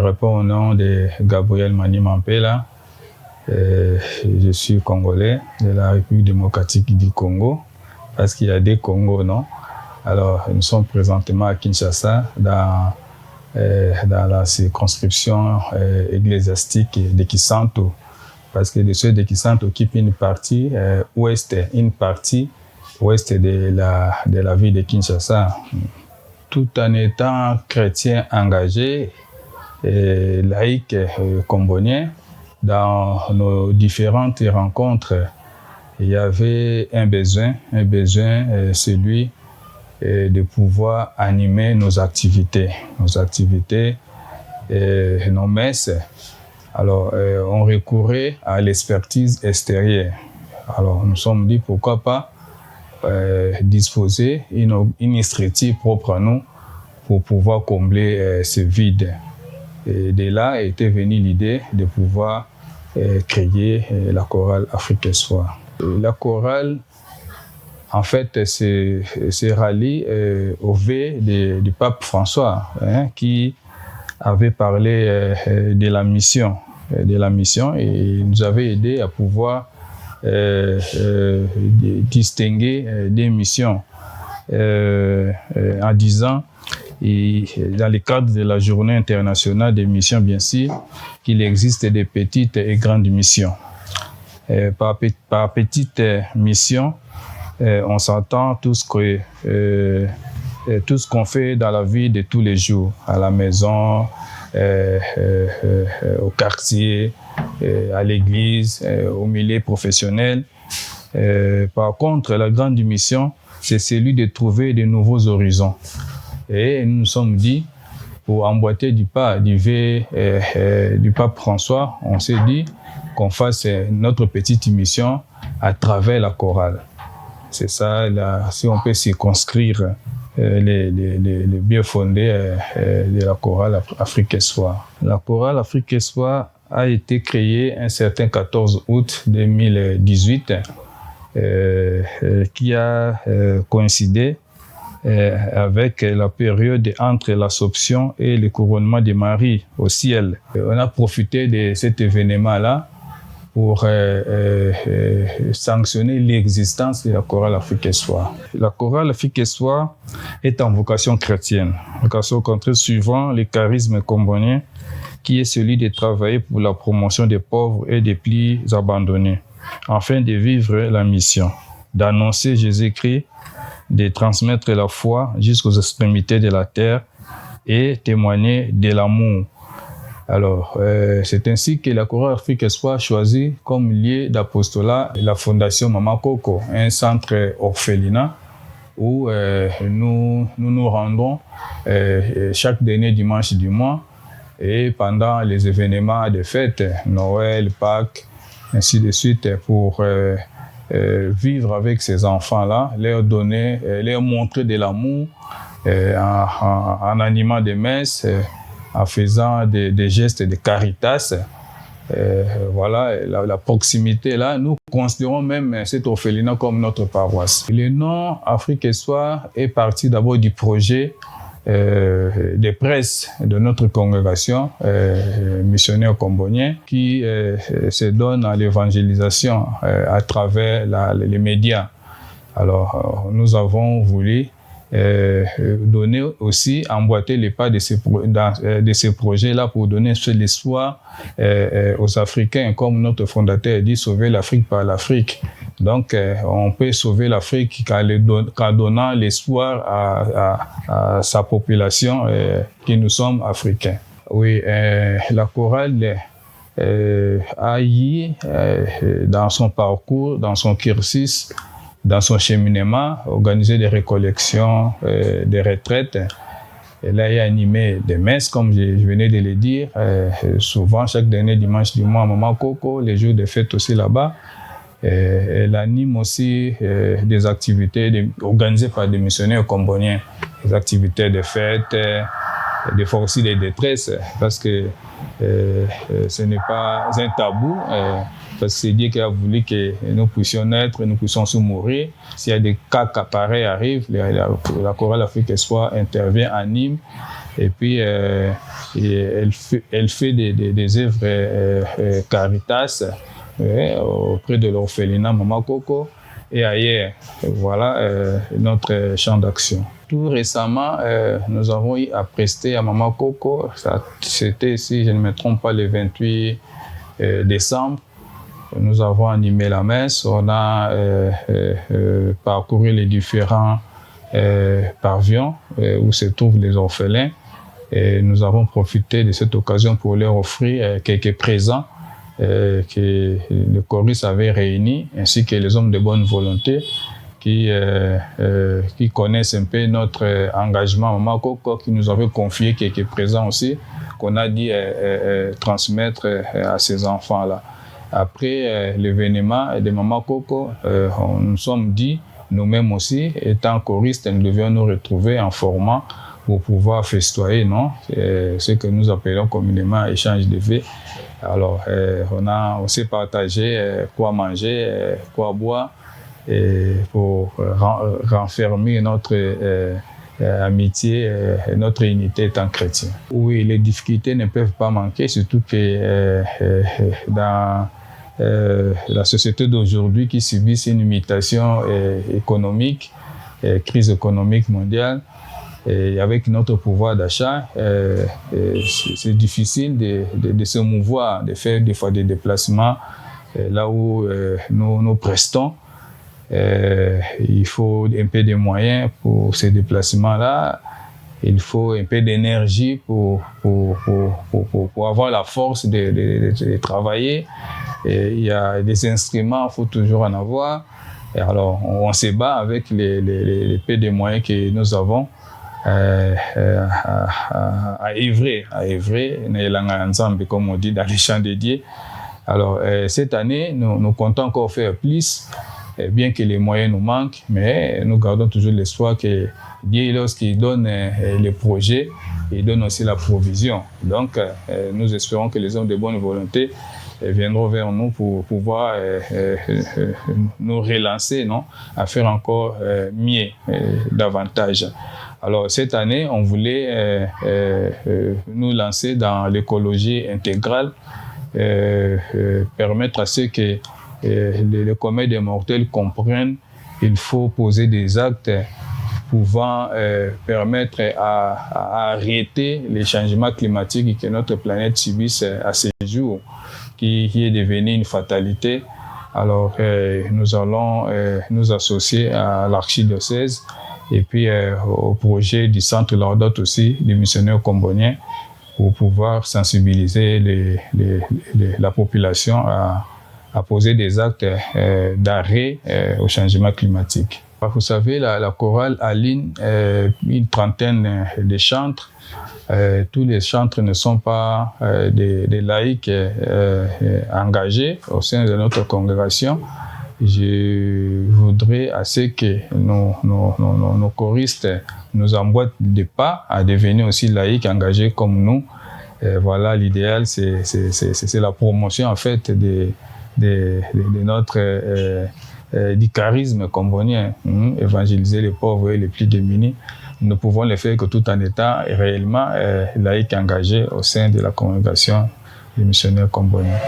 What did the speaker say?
réponds au nom de Gabriel Mani Mampela. Je suis congolais de la République démocratique du Congo, parce qu'il y a des Congos, non? Alors, nous sommes présentement à Kinshasa, dans la circonscription ecclésiastique de Kisantu, parce que le sud de Kisantu occupe une partie ouest de la ville de Kinshasa. Tout en étant chrétien engagé, laïque combonien, dans nos différentes rencontres, il y avait un besoin, celui de pouvoir animer nos activités, nos messes. Alors, on recourait à l'expertise extérieure. Alors, nous nous sommes dit pourquoi pas disposer une structure propre à nous pour pouvoir combler ce vide. Et de là était venue l'idée de pouvoir créer la chorale Afrique Espoir. La chorale, en fait, se rallie au vœu du pape François, qui avait parlé de la mission, et nous avait aidé à pouvoir distinguer des missions en disant, et dans le cadre de la Journée internationale des missions, bien sûr, qu'il existe des petites et grandes missions. Par petite mission, on s'entend tout ce qu'on fait dans la vie de tous les jours, à la maison, au quartier, à l'église, au milieu professionnel. Par contre, la grande mission, c'est celui de trouver de nouveaux horizons. Et nous nous sommes dit, pour emboîter du pas du pape François, on s'est dit qu'on fasse notre petite mission à travers la chorale. C'est ça, si on peut circonscrire les bien fondés de la chorale Afrique Espoir. La chorale Afrique Espoir a été créée un certain 14 août 2018, qui a coïncidé avec la période entre l'Assomption et le couronnement de Marie au ciel. On a profité de cet événement-là pour sanctionner l'existence de la chorale Afrique Espoir. La chorale Afrique Espoir est en vocation chrétienne, vocation chrétienne suivant le charisme combonien, qui est celui de travailler pour la promotion des pauvres et des plus abandonnés, afin de vivre la mission, d'annoncer Jésus-Christ, de transmettre la foi jusqu'aux extrémités de la terre et témoigner de l'amour. Alors, c'est ainsi que la chorale Afrique Espoir a choisi comme lieu d'apostolat la fondation Mama Coco, un centre orphelinat où nous rendons chaque dernier dimanche du mois et pendant les événements de fêtes, Noël, Pâques, ainsi de suite, pour vivre avec ces enfants-là, leur montrer de l'amour en animant des messes, en faisant des gestes de caritas. Voilà, la proximité là, nous considérons même cet orphelinat comme notre paroisse. Le nom Afrique Espoir est parti d'abord du projet de presse de notre congrégation missionnaire combonien qui se donne à l'évangélisation à travers les médias. Alors, nous avons voulu donner aussi, emboîter les pas de ces projets-là pour donner l'espoir aux Africains, comme notre fondateur dit, sauver l'Afrique par l'Afrique. Donc, on peut sauver l'Afrique qu'en donnant l'espoir à sa population, que nous sommes Africains. Oui, la chorale a eu, dans son parcours, dans son cursus, dans son cheminement, organisé des récollections, des retraites. Elle a animé des messes, comme je venais de le dire, souvent chaque dernier dimanche du mois à Mama Coco, les jours de fête aussi là-bas. Elle anime aussi des activités organisées par des missionnaires comboniens, des activités de fête, des fois aussi des détresses, parce que ce n'est pas un tabou, parce que c'est Dieu qui a voulu que nous puissions naître, nous puissions mourir. S'il y a des cas pareils arrivent, la chorale Afrique Espoir intervient, anime Et puis, elle fait des œuvres Caritas auprès de l'orphelinat Mama Coco et ailleurs. Voilà notre champ d'action. Tout récemment, nous avons eu à prester à Mama Coco. C'était, si je ne me trompe pas, le 28 décembre. Nous avons animé la messe. On a parcouru les différents pavillons où se trouvent les orphelins. Et nous avons profité de cette occasion pour leur offrir quelques présents que le choriste avait réunis, ainsi que les hommes de bonne volonté qui connaissent un peu notre engagement Mama Coco, qui nous avait confié quelques présents aussi, qu'on a dit transmettre à ces enfants-là. Après l'événement de Mama Coco, nous nous sommes dit, nous-mêmes aussi, étant choristes, nous devions nous retrouver en formant pour pouvoir festoyer, non? Ce que nous appelons communément échange de vœux. Alors, on s'est partagé quoi manger, quoi boire, pour renfermer notre amitié, notre unité étant chrétien. Oui, les difficultés ne peuvent pas manquer, surtout que dans la société d'aujourd'hui qui subit une mutation économique, crise économique mondiale, et avec notre pouvoir d'achat, c'est difficile de se mouvoir, de faire des fois des déplacements là où nous prestons. Il faut un peu de moyens pour ces déplacements-là. Il faut un peu d'énergie pour avoir la force de travailler. Et il y a des instruments, il faut toujours en avoir. Et alors, on se bat avec les peu de moyens que nous avons à œuvrer, comme on dit dans les chants dédiés. Alors, cette année, nous comptons encore faire plus, bien que les moyens nous manquent, mais nous gardons toujours l'espoir que Dieu, lorsqu'il donne les projets, il donne aussi la provision. Donc, nous espérons que les hommes de bonne volonté viendront vers nous pour pouvoir nous relancer, non, à faire encore mieux, davantage. Alors, cette année, on voulait nous lancer dans l'écologie intégrale, permettre à ceux que le commun des mortels comprennent qu'il faut poser des actes pouvant permettre à arrêter les changements climatiques que notre planète subit à ce jour, qui est devenu une fatalité. Alors, nous allons nous associer à l'archidiocèse et puis au projet du Centre Laudato aussi, des missionnaires comboniens, pour pouvoir sensibiliser la population à poser des actes d'arrêt au changement climatique. Vous savez, la chorale aligne une trentaine de chantres. Tous les chantres ne sont pas des laïcs engagés au sein de notre congrégation. Je voudrais assez que nos choristes nous emboîtent des pas à devenir aussi laïcs engagés comme nous. Voilà, l'idéal, c'est la promotion en fait de notre du charisme combonien, évangéliser les pauvres et les plus démunis. Nous pouvons le faire que tout en étant réellement laïcs engagés au sein de la congrégation des missionnaires comboniens.